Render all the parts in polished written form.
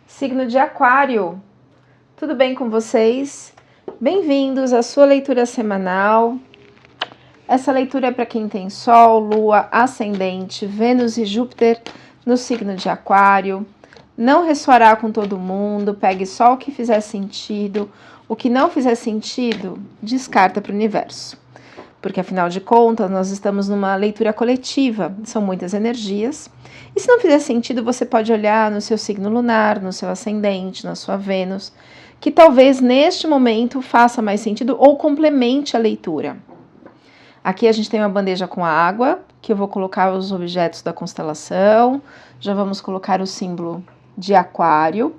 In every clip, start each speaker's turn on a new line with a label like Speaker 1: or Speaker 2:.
Speaker 1: Signo de Aquário, tudo bem com vocês? Bem-vindos à sua leitura semanal. Essa leitura é para quem tem Sol, Lua, Ascendente, Vênus e Júpiter no signo de Aquário. Não ressoará com todo mundo, pegue só o que fizer sentido. O que não fizer sentido, descarta para o universo. Porque, afinal de contas, nós estamos numa leitura coletiva, são muitas energias. E se não fizer sentido, você pode olhar no seu signo lunar, no seu ascendente, na sua Vênus, que talvez neste momento faça mais sentido ou complemente a leitura. Aqui a gente tem uma bandeja com água, que eu vou colocar os objetos da constelação, já vamos colocar o símbolo de Aquário.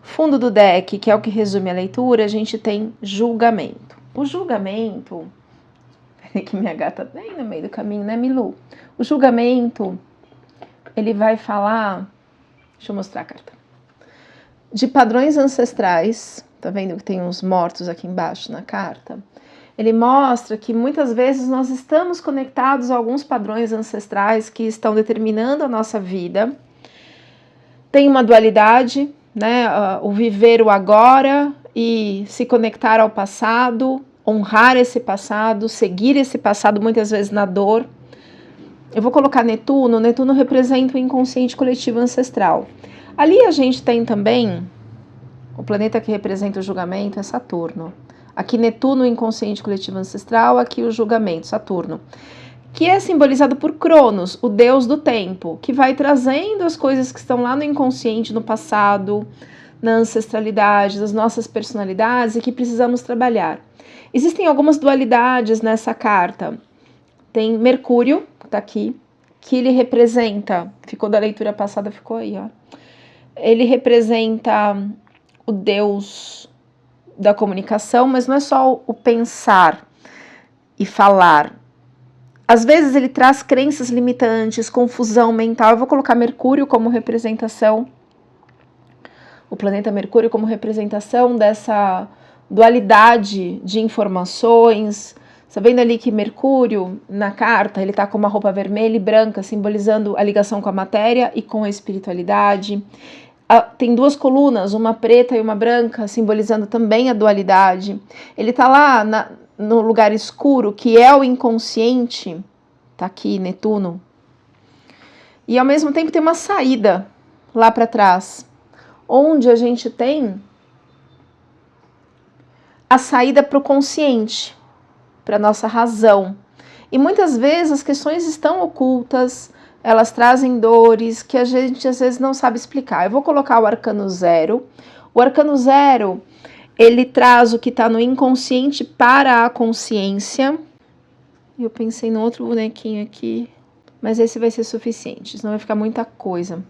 Speaker 1: Fundo do deck, que é o que resume a leitura, a gente tem julgamento. O julgamento, peraí que minha gata tá bem no meio do caminho, né, Milu? O julgamento, ele vai falar, deixa eu mostrar a carta, de padrões ancestrais, tá vendo que tem uns mortos aqui embaixo na carta? Ele mostra que muitas vezes nós estamos conectados a alguns padrões ancestrais que estão determinando a nossa vida. Tem uma dualidade, né? O viver o agora e se conectar ao passado, honrar esse passado, seguir esse passado, muitas vezes na dor. Eu vou colocar Netuno. Netuno representa o inconsciente coletivo ancestral. Ali a gente tem também o planeta que representa o julgamento, é Saturno. Aqui Netuno, o inconsciente coletivo ancestral, aqui o julgamento, Saturno. Que é simbolizado por Cronos, o deus do tempo, que vai trazendo as coisas que estão lá no inconsciente, no passado, na ancestralidade, das nossas personalidades e que precisamos trabalhar. Existem algumas dualidades nessa carta. Tem Mercúrio, que tá aqui, que ele representa, ficou da leitura passada, ficou aí, ó. Ele representa o deus da comunicação, mas não é só o pensar e falar. Às vezes ele traz crenças limitantes, confusão mental. Eu vou colocar Mercúrio como representação, o planeta Mercúrio como representação dessa dualidade de informações. Tá vendo ali que Mercúrio, na carta, ele tá com uma roupa vermelha e branca, simbolizando a ligação com a matéria e com a espiritualidade. Tem duas colunas, uma preta e uma branca, simbolizando também a dualidade. Ele tá lá no lugar escuro, que é o inconsciente, tá aqui, Netuno. E ao mesmo tempo tem uma saída lá para trás, onde a gente tem a saída para o consciente, para nossa razão. E muitas vezes as questões estão ocultas, elas trazem dores que a gente às vezes não sabe explicar. Eu vou colocar o arcano 0. O arcano 0, ele traz o que está no inconsciente para a consciência. Eu pensei no outro bonequinho aqui, mas esse vai ser suficiente, senão vai ficar muita coisa.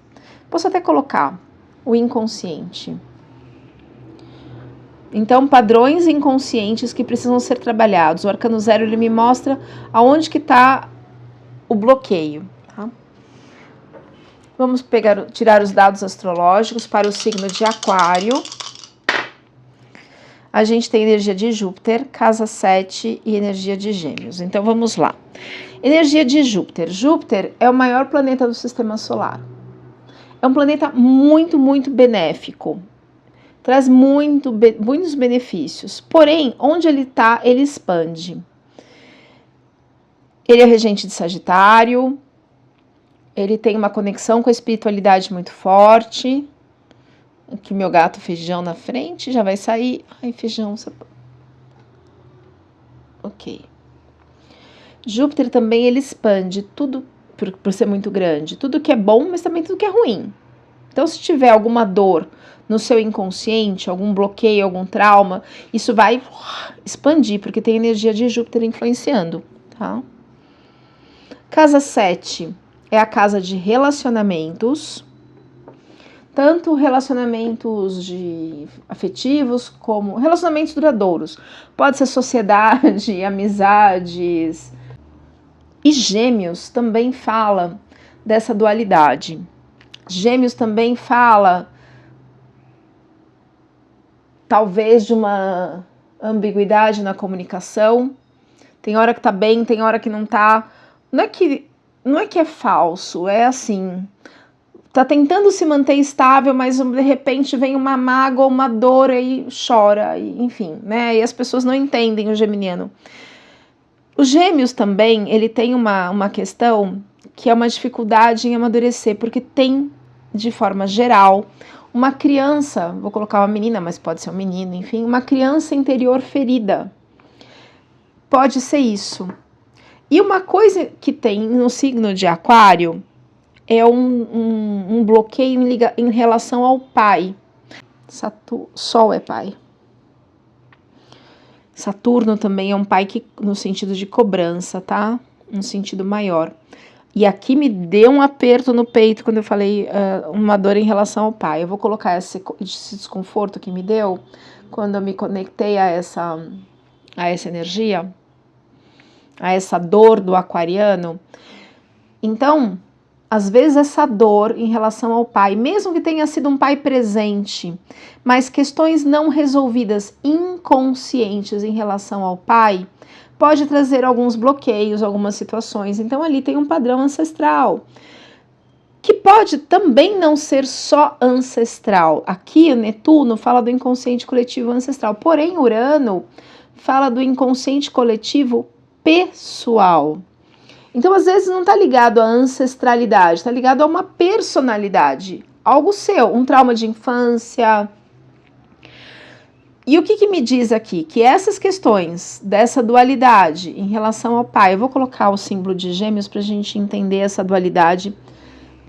Speaker 1: Posso até colocar o inconsciente. Então, padrões inconscientes que precisam ser trabalhados. O arcano 0, ele me mostra aonde que está o bloqueio. Tá? Vamos tirar os dados astrológicos para o signo de Aquário. A gente tem energia de Júpiter, casa 7 e energia de Gêmeos. Então, vamos lá. Energia de Júpiter. Júpiter é o maior planeta do sistema solar. É um planeta muito, muito benéfico. Traz muitos benefícios. Porém, onde ele está, ele expande. Ele é regente de Sagitário. Ele tem uma conexão com a espiritualidade muito forte. Aqui meu gato Feijão na frente, já vai sair. Ai, Feijão. Ok. Júpiter também, ele expande tudo, por ser muito grande. Tudo que é bom, mas também tudo que é ruim. Então, se tiver alguma dor no seu inconsciente, algum bloqueio, algum trauma, isso vai expandir, porque tem energia de Júpiter influenciando, tá? Casa 7 é a casa de relacionamentos, tanto relacionamentos afetivos como relacionamentos duradouros. Pode ser sociedade, amizades. E Gêmeos também fala dessa dualidade. Gêmeos também fala, talvez, de uma ambiguidade na comunicação. Tem hora que tá bem, tem hora que não tá. Não é que é falso, é assim, tá tentando se manter estável, mas de repente vem uma mágoa, uma dor e chora, e, enfim, né? E as pessoas não entendem o geminiano. Os gêmeos também, ele tem uma questão que é uma dificuldade em amadurecer, porque tem, de forma geral, uma criança, vou colocar uma menina, mas pode ser um menino, enfim, uma criança interior ferida. Pode ser isso. E uma coisa que tem no signo de Aquário é um bloqueio em relação ao pai. Sol é pai. Saturno também é um pai que, no sentido de cobrança, tá? Um sentido maior. E aqui me deu um aperto no peito quando eu falei uma dor em relação ao pai. Eu vou colocar esse desconforto que me deu quando eu me conectei a essa energia, a essa dor do aquariano. Então, às vezes essa dor em relação ao pai, mesmo que tenha sido um pai presente, mas questões não resolvidas, inconscientes em relação ao pai, pode trazer alguns bloqueios, algumas situações. Então ali tem um padrão ancestral, que pode também não ser só ancestral. Aqui o Netuno fala do inconsciente coletivo ancestral, porém Urano fala do inconsciente coletivo pessoal. Então, às vezes, não está ligado à ancestralidade, está ligado a uma personalidade, algo seu, um trauma de infância. E o que me diz aqui? Que essas questões dessa dualidade em relação ao pai, eu vou colocar o símbolo de Gêmeos para a gente entender essa dualidade,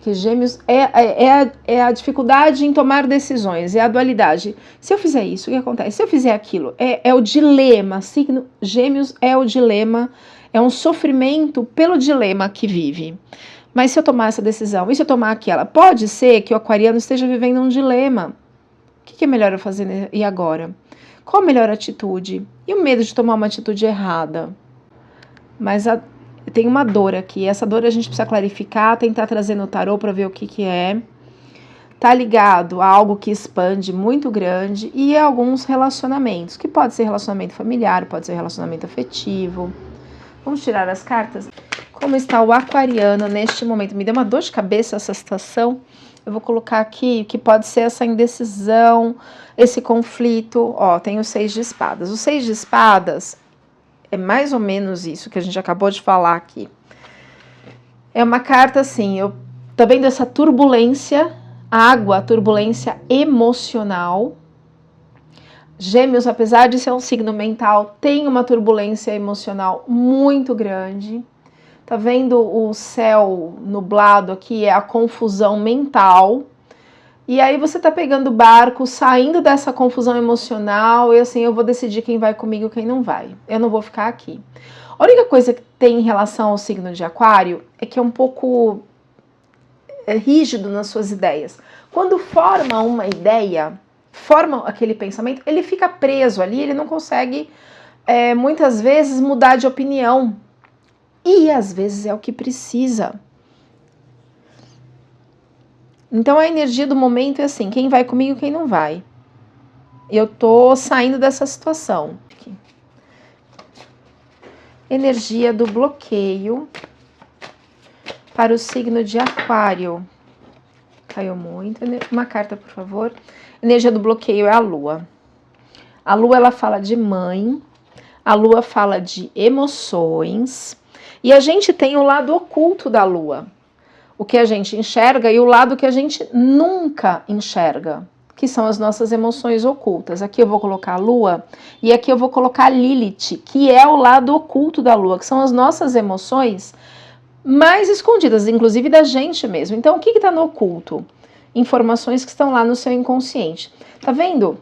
Speaker 1: que Gêmeos é a dificuldade em tomar decisões, é a dualidade. Se eu fizer isso, o que acontece? Se eu fizer aquilo, é o dilema, signo Gêmeos é o dilema. É um sofrimento pelo dilema que vive. Mas se eu tomar essa decisão, e se eu tomar aquela? Pode ser que o aquariano esteja vivendo um dilema. O que é melhor eu fazer e agora? Qual a melhor atitude? E o medo de tomar uma atitude errada? Mas tem uma dor aqui. Essa dor a gente precisa clarificar, tentar trazer no tarô para ver o que é. Tá ligado a algo que expande muito grande e a alguns relacionamentos, que pode ser relacionamento familiar, pode ser relacionamento afetivo. Vamos tirar as cartas? Como está o aquariano neste momento? Me deu uma dor de cabeça essa situação. Eu vou colocar aqui que pode ser essa indecisão, esse conflito. Ó, tem o 6 de espadas. O 6 de espadas é mais ou menos isso que a gente acabou de falar aqui. É uma carta assim, eu tô vendo essa turbulência, água, turbulência emocional. Gêmeos, apesar de ser um signo mental, tem uma turbulência emocional muito grande. Tá vendo o céu nublado aqui? É a confusão mental. E aí você tá pegando o barco, saindo dessa confusão emocional e assim, eu vou decidir quem vai comigo e quem não vai. Eu não vou ficar aqui. A única coisa que tem em relação ao signo de Aquário é que é um pouco rígido nas suas ideias. Quando forma uma ideia, forma aquele pensamento, ele fica preso ali, ele não consegue muitas vezes mudar de opinião. E às vezes é o que precisa. Então a energia do momento é assim, quem vai comigo, quem não vai. Eu tô saindo dessa situação. Energia do bloqueio para o signo de Aquário. Caiu muito. Uma carta, por favor. Energia do bloqueio é a Lua. A Lua, ela fala de mãe. A Lua fala de emoções. E a gente tem o lado oculto da Lua. O que a gente enxerga e o lado que a gente nunca enxerga, que são as nossas emoções ocultas. Aqui eu vou colocar a Lua e aqui eu vou colocar a Lilith, que é o lado oculto da Lua, que são as nossas emoções mais escondidas, inclusive da gente mesmo. Então, o que está no oculto? Informações que estão lá no seu inconsciente. Tá vendo?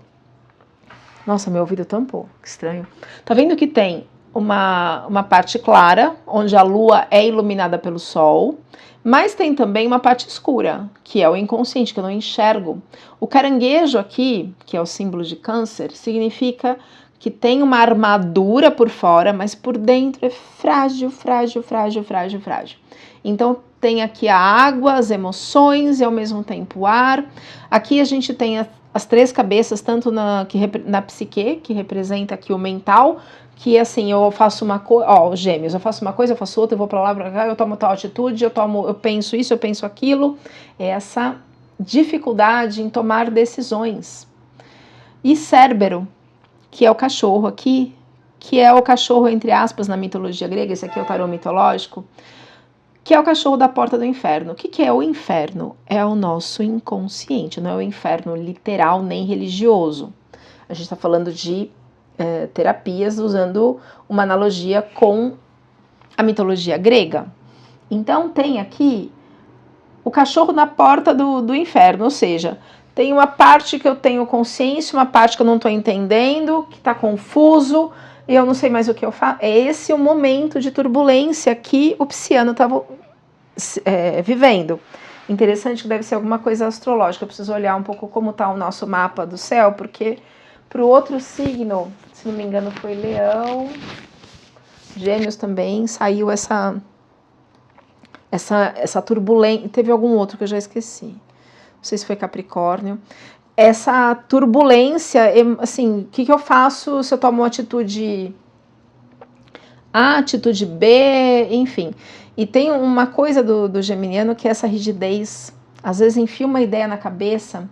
Speaker 1: Nossa, meu ouvido tampou, que estranho. Tá vendo que tem uma parte clara, onde a Lua é iluminada pelo Sol, mas tem também uma parte escura, que é o inconsciente, que eu não enxergo. O caranguejo aqui, que é o símbolo de Câncer, significa que tem uma armadura por fora, mas por dentro é frágil, frágil, frágil, frágil, frágil. Então tem aqui a água, as emoções e ao mesmo tempo o ar. Aqui a gente tem as 3 cabeças, tanto na psique, que representa aqui o mental, que assim, eu faço uma coisa, ó, os gêmeos, eu faço uma coisa, eu faço outra, eu vou pra lá, pra cá, eu tomo tal atitude, eu penso isso, eu penso aquilo. É essa dificuldade em tomar decisões. E Cérbero, que é o cachorro aqui, que é o cachorro, entre aspas, na mitologia grega, esse aqui é o tarô mitológico, que é o cachorro da porta do inferno. O que é o inferno? É o nosso inconsciente, não é o inferno literal nem religioso. A gente está falando de terapias usando uma analogia com a mitologia grega. Então tem aqui o cachorro na porta do inferno, ou seja, tem uma parte que eu tenho consciência, uma parte que eu não estou entendendo, que está confuso, e eu não sei mais o que eu faço. É esse o momento de turbulência que o pisciano estava vivendo. Interessante que deve ser alguma coisa astrológica. Eu preciso olhar um pouco como está o nosso mapa do céu, porque para o outro signo, se não me engano foi Leão, Gêmeos também, saiu essa turbulência. Teve algum outro que eu já esqueci. Não sei se foi Capricórnio. Essa turbulência, assim, o que eu faço se eu tomo uma atitude A, atitude B, enfim. E tem uma coisa do geminiano que é essa rigidez. Às vezes enfia uma ideia na cabeça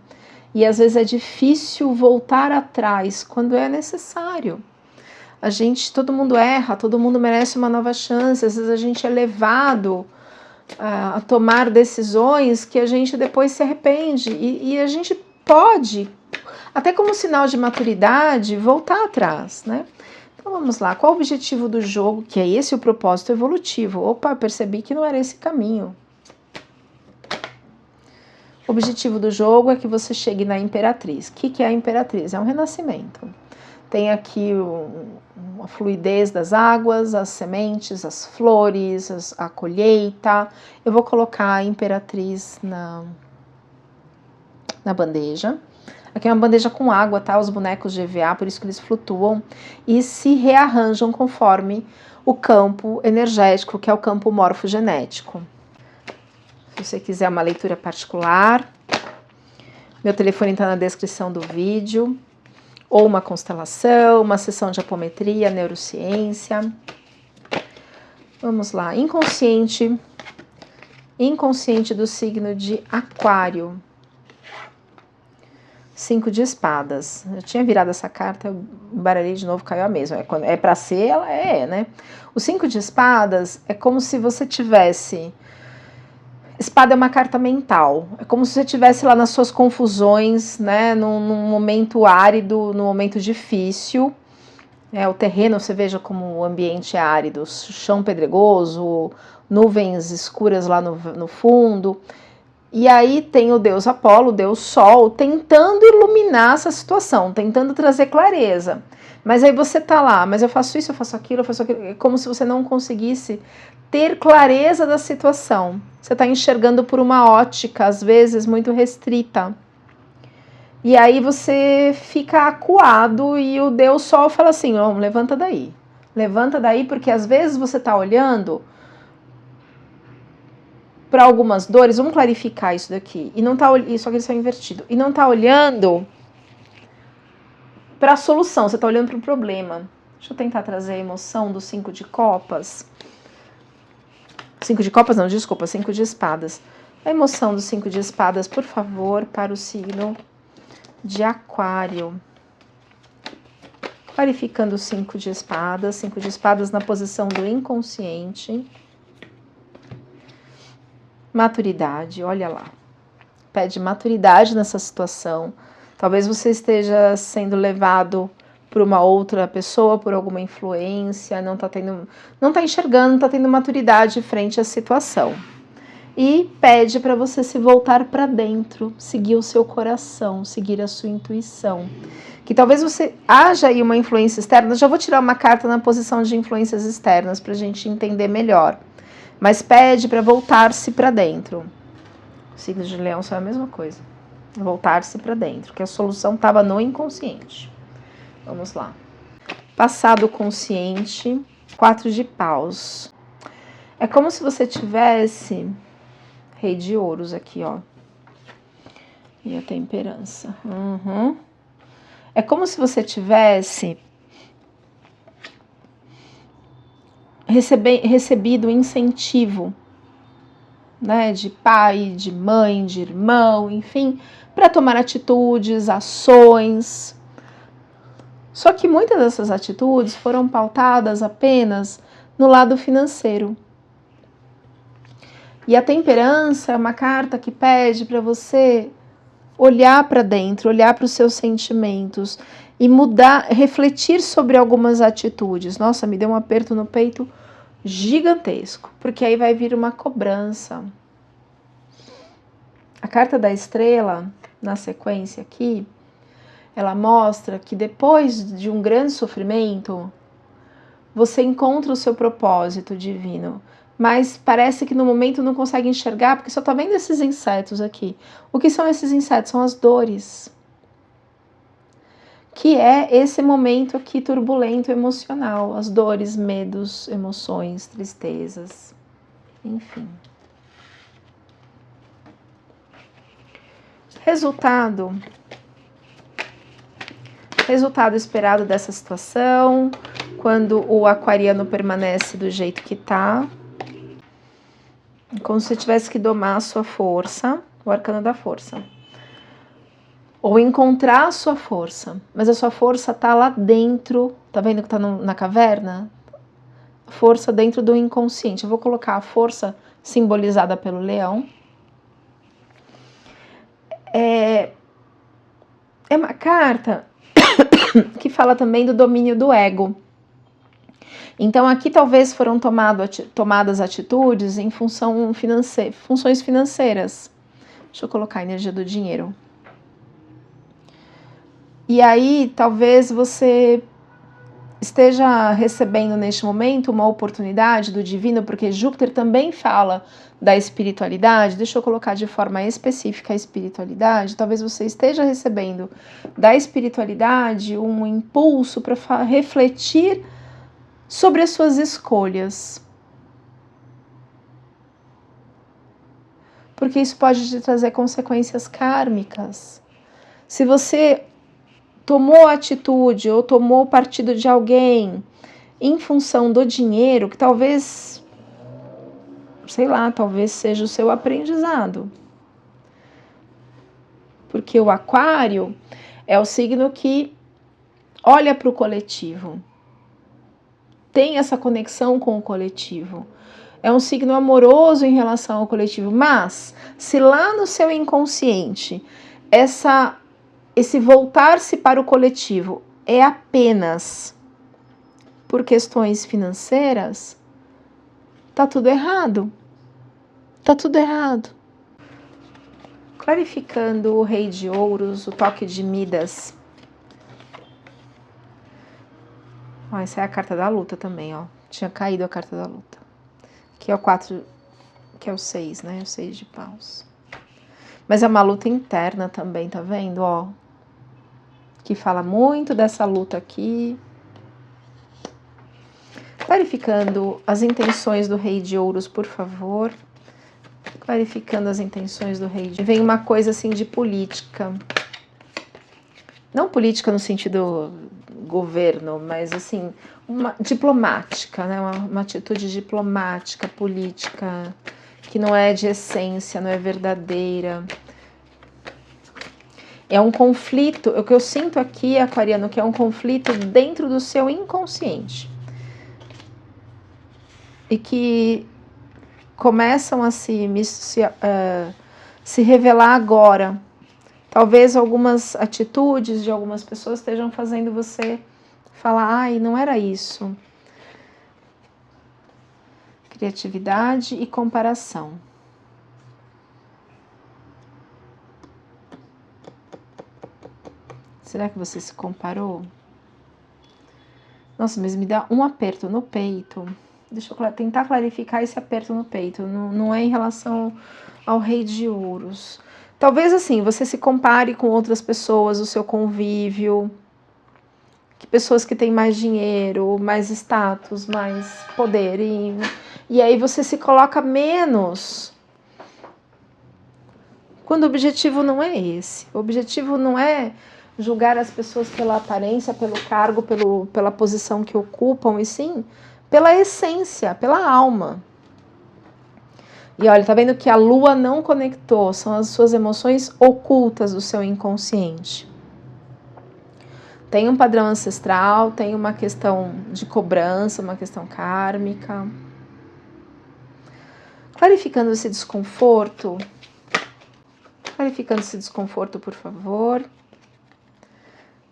Speaker 1: e às vezes é difícil voltar atrás quando é necessário. Todo mundo erra, todo mundo merece uma nova chance. Às vezes a gente é levado a tomar decisões que a gente depois se arrepende. E a gente pode, até como sinal de maturidade, voltar atrás, né? Então vamos lá, qual o objetivo do jogo? Que é esse o propósito evolutivo. Opa, percebi que não era esse caminho. O objetivo do jogo é que você chegue na Imperatriz. O que é a Imperatriz? É um renascimento. Tem aqui a fluidez das águas, as sementes, as flores, a colheita. Eu vou colocar a Imperatriz na bandeja. Aqui é uma bandeja com água, tá? Os bonecos de EVA, por isso que eles flutuam e se rearranjam conforme o campo energético, que é o campo morfogenético. Se você quiser uma leitura particular, meu telefone está na descrição do vídeo, ou uma constelação, uma sessão de apometria, neurociência. Vamos lá, inconsciente do signo de Aquário. 5 de espadas. Eu tinha virado essa carta, eu embaralhei de novo, caiu a mesma. É para ser, ela né? O 5 de espadas é como se você tivesse... Espada é uma carta mental. É como se você estivesse lá nas suas confusões, né? Num momento árido, num momento difícil. O terreno, você veja como o ambiente é árido. Chão pedregoso, nuvens escuras lá no fundo... E aí tem o deus Apolo, o deus Sol, tentando iluminar essa situação, tentando trazer clareza. Mas aí você tá lá, mas eu faço isso, eu faço aquilo, é como se você não conseguisse ter clareza da situação. Você está enxergando por uma ótica, às vezes, muito restrita. E aí você fica acuado e o deus Sol fala assim, oh, levanta daí, porque às vezes você está olhando para algumas dores, vamos clarificar isso daqui, e não tá, isso aqui está invertido, e não está olhando para a solução, você está olhando para o problema. Deixa eu tentar trazer a emoção do 5 de copas. 5 de copas não, desculpa, 5 de espadas. A emoção do 5 de espadas, por favor, para o signo de Aquário. Clarificando o 5 de espadas na posição do inconsciente. Maturidade, olha lá. Pede maturidade nessa situação. Talvez você esteja sendo levado por uma outra pessoa, por alguma influência, não está enxergando, não está tendo maturidade frente à situação. E pede para você se voltar para dentro, seguir o seu coração, seguir a sua intuição. Que talvez você haja aí uma influência externa. Já vou tirar uma carta na posição de influências externas para a gente entender melhor. Mas pede para voltar-se para dentro. O signo de Leão só é a mesma coisa. Voltar-se para dentro, que a solução estava no inconsciente. Vamos lá. Passado consciente, 4 de paus. É como se você tivesse Rei de ouros aqui, ó. E a temperança. É como se você tivesse recebido incentivo, né, de pai, de mãe, de irmão, enfim, para tomar atitudes, ações. Só que muitas dessas atitudes foram pautadas apenas no lado financeiro. E a temperança é uma carta que pede para você olhar para dentro, olhar para os seus sentimentos e mudar, refletir sobre algumas atitudes. Nossa, me deu um aperto no peito gigantesco, porque aí vai vir uma cobrança. A carta da estrela, na sequência aqui, ela mostra que depois de um grande sofrimento, você encontra o seu propósito divino. Mas parece que no momento não consegue enxergar, porque só está vendo esses insetos aqui. O que são esses insetos? São as dores. Que é esse momento aqui turbulento emocional. As dores, medos, emoções, tristezas, enfim. Resultado esperado dessa situação, quando o aquariano permanece do jeito que está, como se você tivesse que domar a sua força, o arcano da força. Ou encontrar a sua força, mas a sua força está lá dentro, tá vendo que está na caverna? Força dentro do inconsciente. Eu vou colocar a força simbolizada pelo leão. É uma carta que fala também do domínio do ego. Então aqui talvez foram tomadas atitudes em funções financeiras. Deixa eu colocar a energia do dinheiro. E aí talvez você esteja recebendo neste momento uma oportunidade do divino, porque Júpiter também fala da espiritualidade. Deixa eu colocar de forma específica a espiritualidade. Talvez você esteja recebendo da espiritualidade um impulso para refletir sobre as suas escolhas. Porque isso pode te trazer consequências kármicas. Se você tomou atitude ou tomou partido de alguém em função do dinheiro, que talvez, sei lá, talvez seja o seu aprendizado. Porque o aquário é o signo que olha para o coletivo. Tem essa conexão com o coletivo. É um signo amoroso em relação ao coletivo. Mas, se lá no seu inconsciente, esse voltar-se para o coletivo é apenas por questões financeiras, tá tudo errado. Tá tudo errado. Clarificando o Rei de Ouros, o toque de Midas. Ó, essa é a carta da luta também, ó. Tinha caído a carta da luta. Que é o 4, que é o 6, né? O 6 de paus. Mas é uma luta interna também, tá vendo, ó? Que fala muito dessa luta aqui. Clarificando as intenções do Rei de Ouros, por favor. Clarificando as intenções do Rei de Ouros. Vem uma coisa assim de política. Não política no sentido governo, mas assim, uma diplomática, né? Uma atitude diplomática, política, que não é de essência, não é verdadeira. É um conflito, o que eu sinto aqui, aquariano, que é um conflito dentro do seu inconsciente. E que começam a se revelar agora. Talvez algumas atitudes de algumas pessoas estejam fazendo você falar, ai, não era isso. Criatividade e comparação. Será que você se comparou? Nossa, mas me dá um aperto no peito. Deixa eu tentar clarificar esse aperto no peito. Não é em relação ao Rei de Ouros. Talvez assim, você se compare com outras pessoas, o seu convívio, que pessoas que têm mais dinheiro, mais status, mais poder. E aí você se coloca menos quando o objetivo não é esse. O objetivo não é julgar as pessoas pela aparência, pelo cargo, pela posição que ocupam, e sim pela essência, pela alma. E olha, tá vendo que a lua não conectou, são as suas emoções ocultas do seu inconsciente. Tem um padrão ancestral, tem uma questão de cobrança, uma questão kármica. Clarificando esse desconforto, por favor.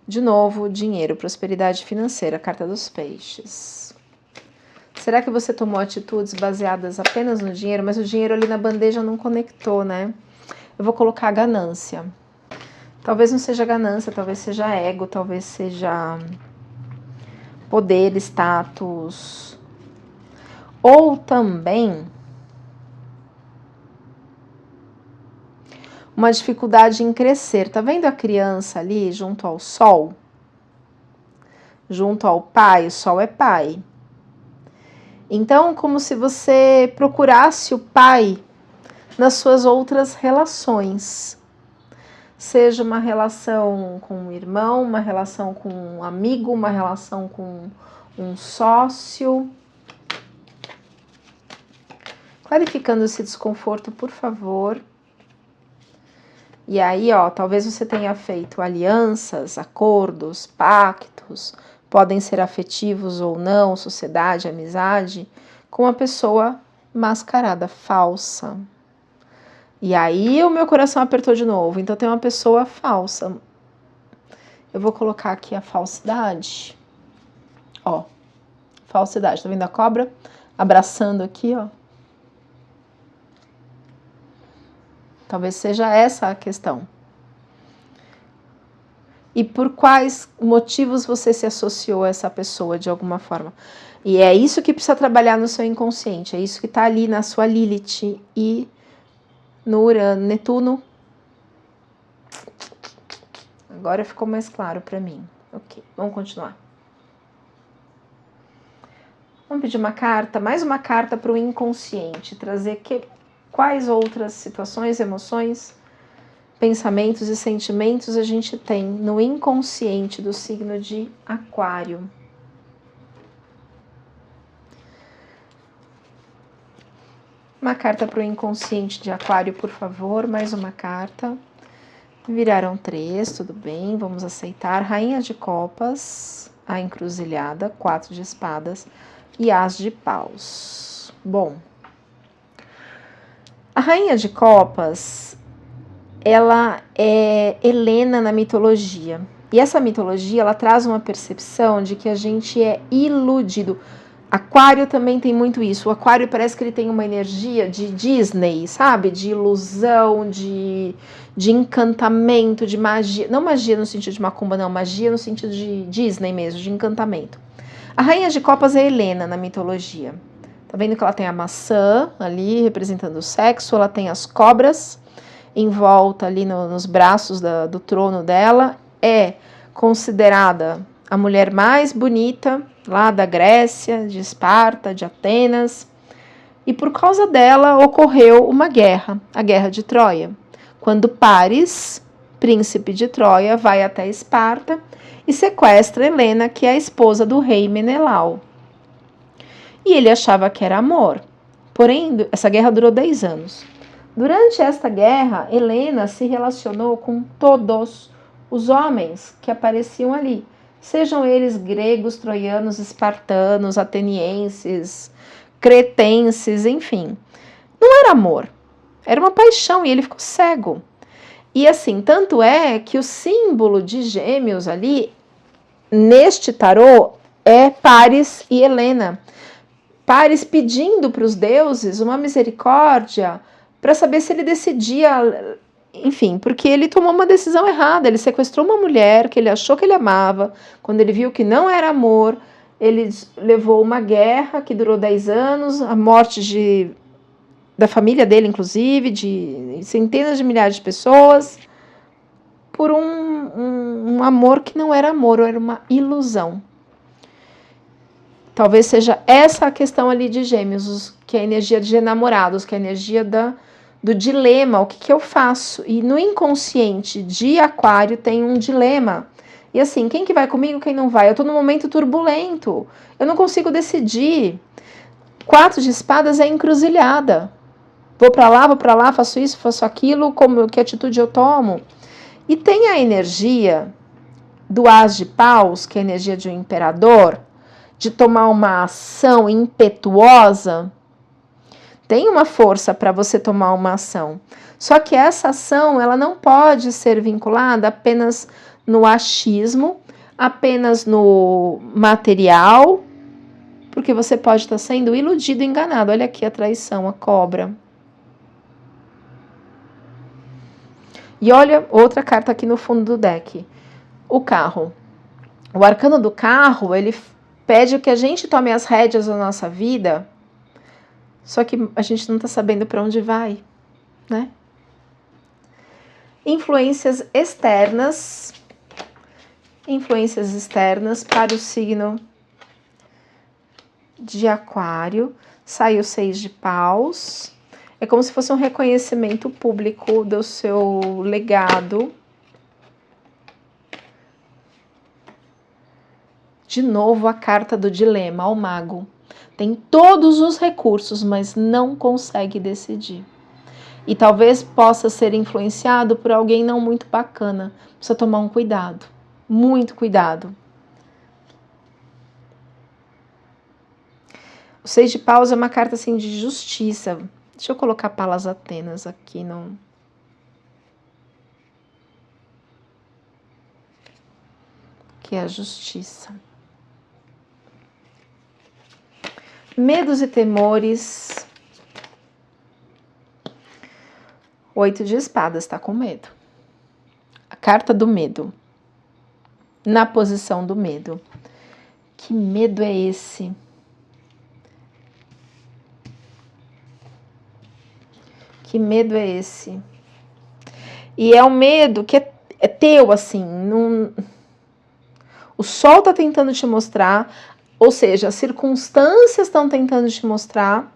Speaker 1: De novo, dinheiro, prosperidade financeira, carta dos peixes. Será que você tomou atitudes baseadas apenas no dinheiro, mas o dinheiro ali na bandeja não conectou, né? Eu vou colocar a ganância. Talvez não seja ganância, talvez seja ego, talvez seja poder, status. Ou também uma dificuldade em crescer. Tá vendo a criança ali junto ao sol? Junto ao pai, o sol é pai. Então, como se você procurasse o pai nas suas outras relações. Seja uma relação com um irmão, uma relação com um amigo, uma relação com um sócio. Clarificando esse desconforto, por favor. E aí, ó, talvez você tenha feito alianças, acordos, pactos, podem ser afetivos ou não, sociedade, amizade, com uma pessoa mascarada, falsa. E aí o meu coração apertou de novo, então tem uma pessoa falsa. Eu vou colocar aqui a falsidade. Ó, falsidade, tá vendo a cobra? Abraçando aqui, ó. Talvez seja essa a questão. E por quais motivos você se associou a essa pessoa de alguma forma? E é isso que precisa trabalhar no seu inconsciente, é isso que está ali na sua Lilith e no Urano, Netuno. Agora ficou mais claro para mim. Ok, vamos continuar. Vamos pedir uma carta, mais uma carta para o inconsciente, trazer quais outras situações, emoções, pensamentos e sentimentos a gente tem no inconsciente do signo de Aquário. Uma carta para o inconsciente de Aquário, por favor, mais uma carta. Viraram 3, tudo bem, vamos aceitar. Rainha de Copas, a Encruzilhada, 4 de Espadas e As de Paus. Bom, a Rainha de Copas, ela é Helena na mitologia. E essa mitologia, ela traz uma percepção de que a gente é iludido. Aquário também tem muito isso. O Aquário parece que ele tem uma energia de Disney, sabe? De ilusão, de encantamento, de magia. Não magia no sentido de macumba, não. Magia no sentido de Disney mesmo, de encantamento. A Rainha de Copas é Helena na mitologia. Tá vendo que ela tem a maçã ali, representando o sexo. Ela tem as cobras em volta ali nos braços do trono dela. É considerada a mulher mais bonita lá da Grécia, de Esparta, de Atenas. E por causa dela ocorreu uma guerra, a Guerra de Troia, quando Paris, príncipe de Troia, vai até Esparta e sequestra Helena, que é a esposa do rei Menelau. E ele achava que era amor. Porém, essa guerra durou 10 anos. Durante esta guerra, Helena se relacionou com todos os homens que apareciam ali, sejam eles gregos, troianos, espartanos, atenienses, cretenses, enfim. Não era amor, era uma paixão e ele ficou cego. E assim, tanto é que o símbolo de Gêmeos ali, neste tarô, é Paris e Helena. Paris pedindo para os deuses uma misericórdia para saber se ele decidia, enfim, porque ele tomou uma decisão errada, ele sequestrou uma mulher que ele achou que ele amava, quando ele viu que não era amor, ele levou uma guerra que durou 10 anos, a morte da família dele, inclusive, de centenas de milhares de pessoas, por um amor que não era amor, era uma ilusão. Talvez seja essa a questão ali de Gêmeos, que é a energia de enamorados, que é a energia do dilema, o que eu faço? E no inconsciente de Aquário tem um dilema. E assim, quem que vai comigo, quem não vai? Eu tô num momento turbulento, eu não consigo decidir. 4 de espadas é encruzilhada. Vou para lá, faço isso, faço aquilo, que atitude eu tomo? E tem a energia do As de Paus, que é a energia de um imperador, de tomar uma ação impetuosa. Tem uma força para você tomar uma ação. Só que essa ação, ela não pode ser vinculada apenas no achismo, apenas no material, porque você pode estar sendo iludido, enganado. Olha aqui a traição, a cobra. E olha outra carta aqui no fundo do deck. O carro. O arcano do carro, ele pede que a gente tome as rédeas da nossa vida, só que a gente não está sabendo para onde vai, né? Influências externas para o signo de Aquário. Sai o 6 de Paus. É como se fosse um reconhecimento público do seu legado. De novo a carta do dilema, ao mago. Tem todos os recursos, mas não consegue decidir. E talvez possa ser influenciado por alguém não muito bacana. Precisa tomar um cuidado, muito cuidado. O 6 de Paus é uma carta assim de justiça. Deixa eu colocar Palas Atenas aqui no... que é a justiça. Medos e temores. 8 de espadas, tá com medo. A carta do medo. Na posição do medo. Que medo é esse? Que medo é esse? E é um medo que é teu, assim. O sol tá tentando te mostrar, ou seja, as circunstâncias estão tentando te mostrar,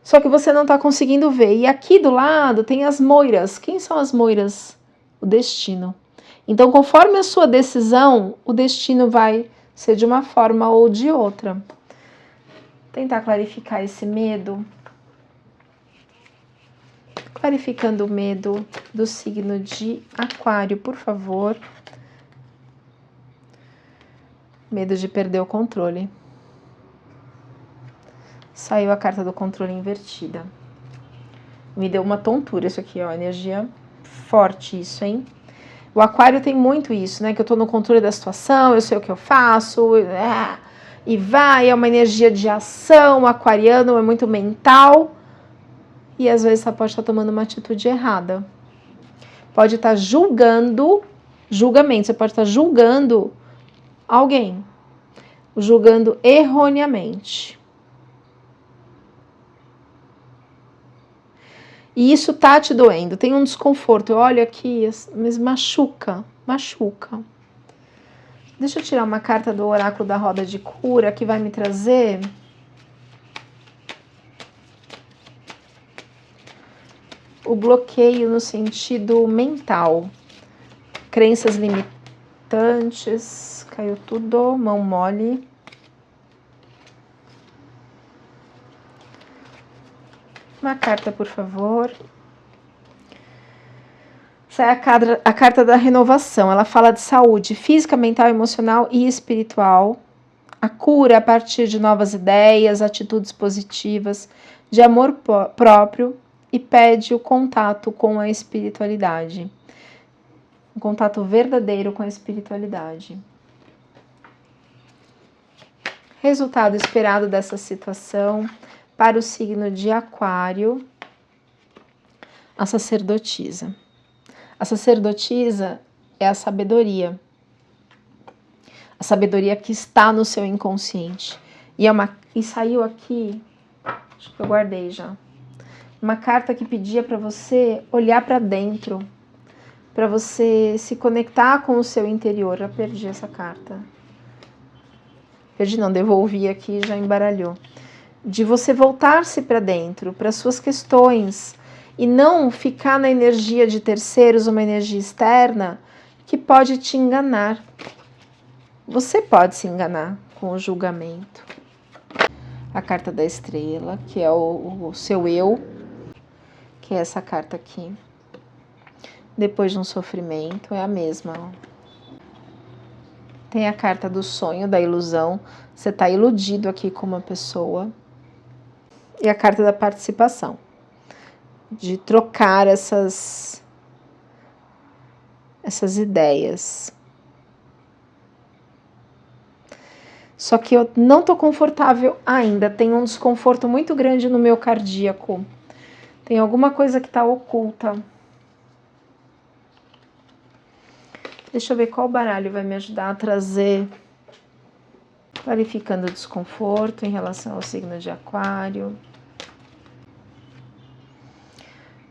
Speaker 1: só que você não está conseguindo ver. E aqui do lado tem as moiras. Quem são as moiras? O destino. Então, conforme a sua decisão, o destino vai ser de uma forma ou de outra. Tentar clarificar esse medo. Clarificando o medo do signo de Aquário, por favor. Medo de perder o controle. Saiu a carta do controle invertida. Me deu uma tontura isso aqui, ó. Energia forte isso, hein? O Aquário tem muito isso, né? Que eu tô no controle da situação, eu sei o que eu faço, e vai, é uma energia de ação. O aquariano é muito mental. E às vezes você pode estar tomando uma atitude errada. Pode estar julgando, julgamento, você pode estar julgando alguém, julgando erroneamente. E isso tá te doendo, tem um desconforto. Eu olho aqui, mas machuca, machuca. Deixa eu tirar uma carta do oráculo da roda de cura que vai me trazer o bloqueio no sentido mental. Crenças limitantes. Caiu tudo, mão mole. Uma carta, por favor. Sai a carta da renovação. Ela fala de saúde física, mental, emocional e espiritual. A cura a partir de novas ideias, atitudes positivas, de amor próprio, e pede o contato com a espiritualidade. Um contato verdadeiro com a espiritualidade. Resultado esperado dessa situação para o signo de Aquário, a sacerdotisa. A sacerdotisa é a sabedoria. A sabedoria que está no seu inconsciente. E saiu aqui, acho que eu guardei já, uma carta que pedia para você olhar para dentro, para você se conectar com o seu interior. Já perdi essa carta. Perdi não, devolvi aqui, já embaralhou. De você voltar-se para dentro, para suas questões, e não ficar na energia de terceiros, uma energia externa que pode te enganar. Você pode se enganar com o julgamento. A carta da estrela, que é o seu eu, que é essa carta aqui. Depois de um sofrimento, é a mesma. Tem a carta do sonho, da ilusão. Você está iludido aqui com uma pessoa. E a carta da participação. De trocar essas ideias. Só que eu não estou confortável ainda. Tem um desconforto muito grande no meu cardíaco. Tem alguma coisa que está oculta. Deixa eu ver qual baralho vai me ajudar a trazer. Clarificando o desconforto em relação ao signo de Aquário.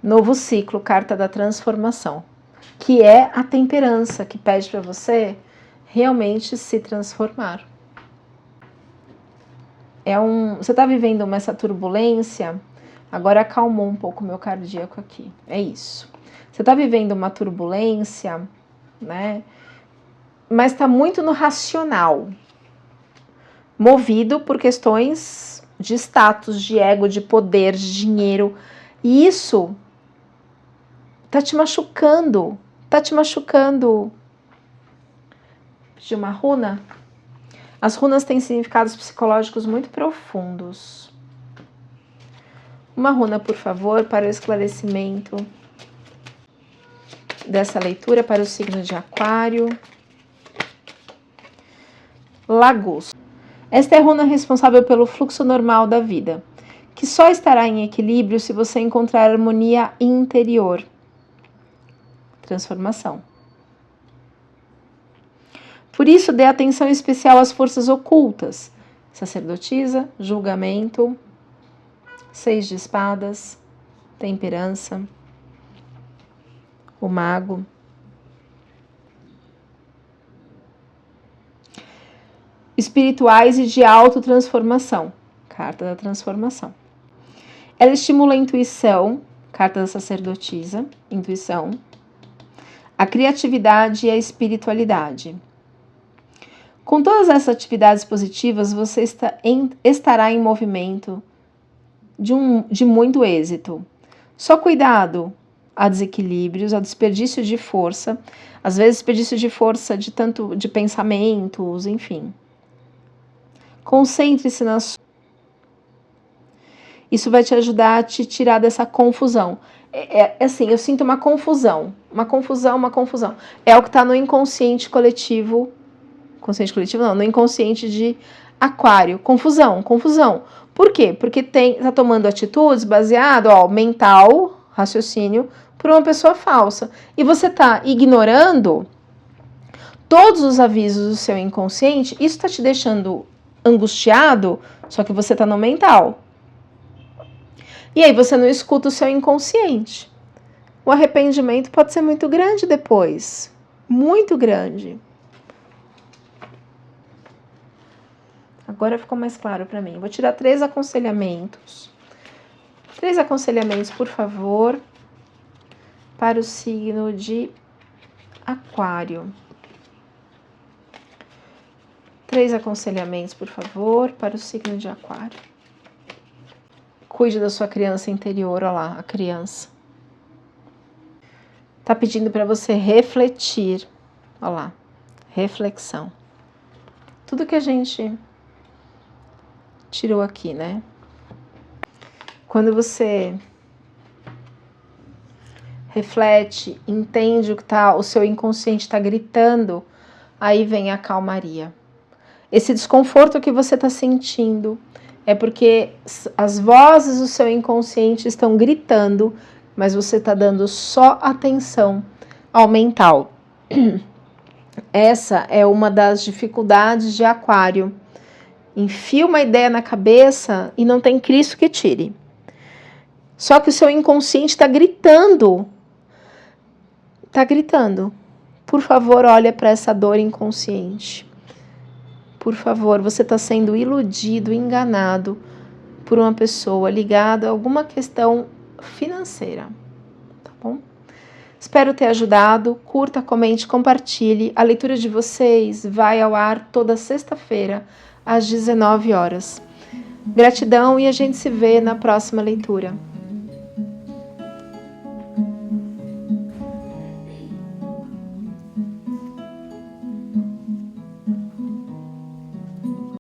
Speaker 1: Novo ciclo, carta da transformação. Que é a temperança, que pede para você realmente se transformar. Você está vivendo essa turbulência, agora acalmou um pouco o meu cardíaco aqui, é isso. Você está vivendo uma turbulência, né? Mas está muito no racional, movido por questões de status, de ego, de poder, de dinheiro, e isso está te machucando, De uma runa? As runas têm significados psicológicos muito profundos. Uma runa, por favor, para o esclarecimento dessa leitura para o signo de Aquário. Lagos. Esta é a runa responsável pelo fluxo normal da vida, que só estará em equilíbrio se você encontrar harmonia interior. Transformação. Por isso, dê atenção especial às forças ocultas. Sacerdotisa, julgamento, 6 de espadas, temperança, o mago. Espirituais e de autotransformação, carta da transformação. Ela estimula a intuição, carta da sacerdotisa, intuição, a criatividade e a espiritualidade. Com todas essas atividades positivas, você estará em movimento de muito êxito. Só cuidado a desequilíbrios, a desperdício de força, às vezes desperdício de força de pensamentos, enfim. Concentre-se na sua. Isso vai te ajudar a te tirar dessa confusão. Assim, eu sinto uma confusão. É o que está no inconsciente coletivo. Consciente coletivo não, no inconsciente de Aquário. Confusão. Por quê? Porque está tomando atitudes baseado, mental, raciocínio, por uma pessoa falsa. E você está ignorando todos os avisos do seu inconsciente. Isso está te deixando angustiado, só que você está no mental. E aí você não escuta o seu inconsciente. O arrependimento pode ser muito grande depois. Muito grande. Agora ficou mais claro para mim. Vou tirar 3 aconselhamentos. 3 aconselhamentos, por favor, para o signo de Aquário. 3 aconselhamentos, por favor, para o signo de Aquário. Cuide da sua criança interior, olha lá, a criança. Tá pedindo para você refletir, olha lá, reflexão. Tudo que a gente tirou aqui, né? Quando você reflete, entende o seu inconsciente está gritando, aí vem a calmaria. Esse desconforto que você está sentindo é porque as vozes do seu inconsciente estão gritando, mas você está dando só atenção ao mental. Essa é uma das dificuldades de Aquário. Enfia uma ideia na cabeça e não tem Cristo que tire. Só que o seu inconsciente está gritando. Está gritando. Por favor, olha para essa dor inconsciente. Por favor, você está sendo iludido, enganado por uma pessoa ligada a alguma questão financeira. Espero ter ajudado. Curta, comente, compartilhe. A leitura de vocês vai ao ar toda sexta-feira, às 19 horas. Gratidão e a gente se vê na próxima leitura.